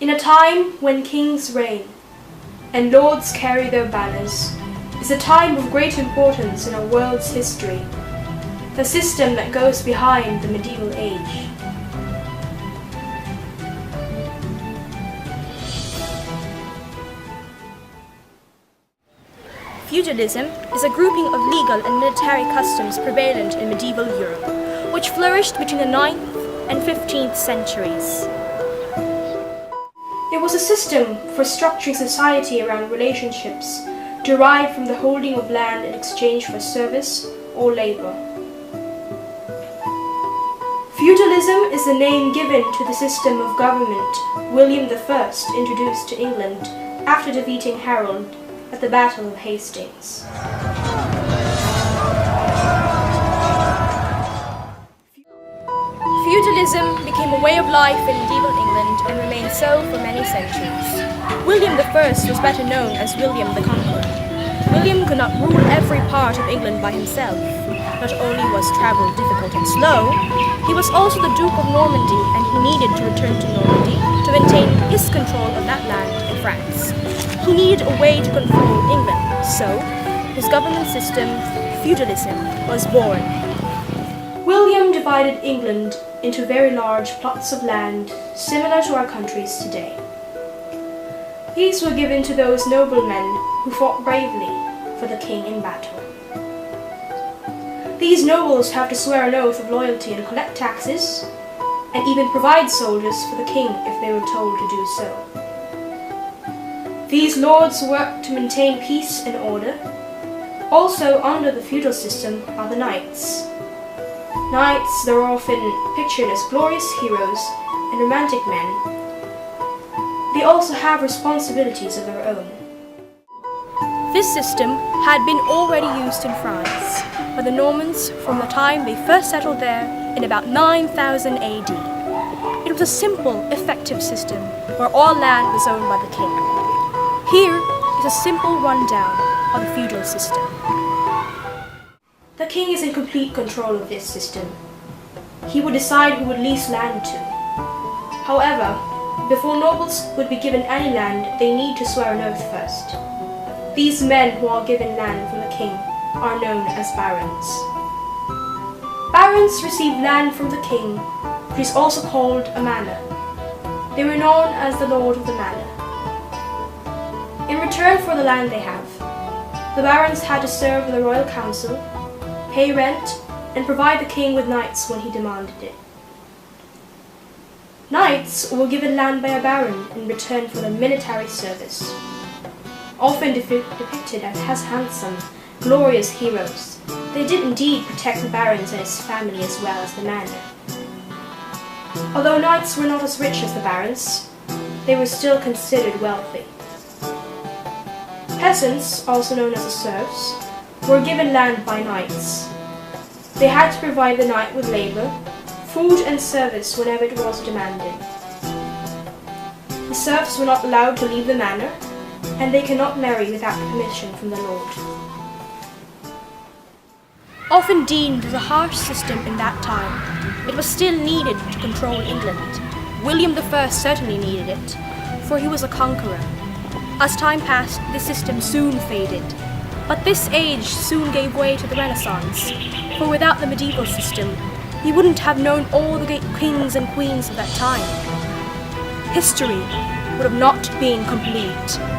In a time when kings reign and lords carry their banners, is a time of great importance in our world's history, the system that goes behind the medieval age. Feudalism is a grouping of legal and military customs prevalent in medieval Europe, which flourished between the 9th and 15th centuries. It was a system for structuring society around relationships derived from the holding of land in exchange for service or labor. Feudalism is the name given to the system of government William I introduced to England after defeating Harold at the Battle of Hastings. Feudalism became a way of life in medieval England and remained so for many centuries. William I was better known as William the Conqueror. William could not rule every part of England by himself. Not only was travel difficult and slow, he was also the Duke of Normandy, and he needed to return to Normandy to maintain his control of that land in France. He needed a way to control England, so his government system, feudalism, was born. William divided England into very large plots of land similar to our countries today. These were given to those noblemen who fought bravely for the king in battle. These nobles have to swear an oath of loyalty and collect taxes, and even provide soldiers for the king if they were told to do so. These lords worked to maintain peace and order. Also under the feudal system are the knights. Knights that are often pictured as glorious heroes and romantic men. They also have responsibilities of their own. This system had been already used in France by the Normans from the time they first settled there in about 9000 AD. It was a simple, effective system where all land was owned by the king. Here is a simple rundown of the feudal system. The king is in complete control of this system. He would decide who would lease land to. However, before nobles would be given any land, they need to swear an oath first. These men who are given land from the king are known as barons. Barons receive land from the king, which is also called a manor. They were known as the lord of the manor. In return for the land they have, the barons had to serve in the royal council, pay rent, and provide the king with knights when he demanded it. Knights were given land by a baron in return for their military service. Often depicted as handsome, glorious heroes, they did indeed protect the barons and his family as well as the manor. Although knights were not as rich as the barons, they were still considered wealthy. Peasants, also known as the serfs, were given land by knights. They had to provide the knight with labor, food and service whenever it was demanded. The serfs were not allowed to leave the manor, and they cannot marry without permission from the lord. Often deemed as a harsh system in that time, it was still needed to control England. William I certainly needed it, for he was a conqueror. As time passed, the system soon faded. But this age soon gave way to the Renaissance, for without the medieval system, he wouldn't have known all the great kings and queens of that time. History would have not been complete.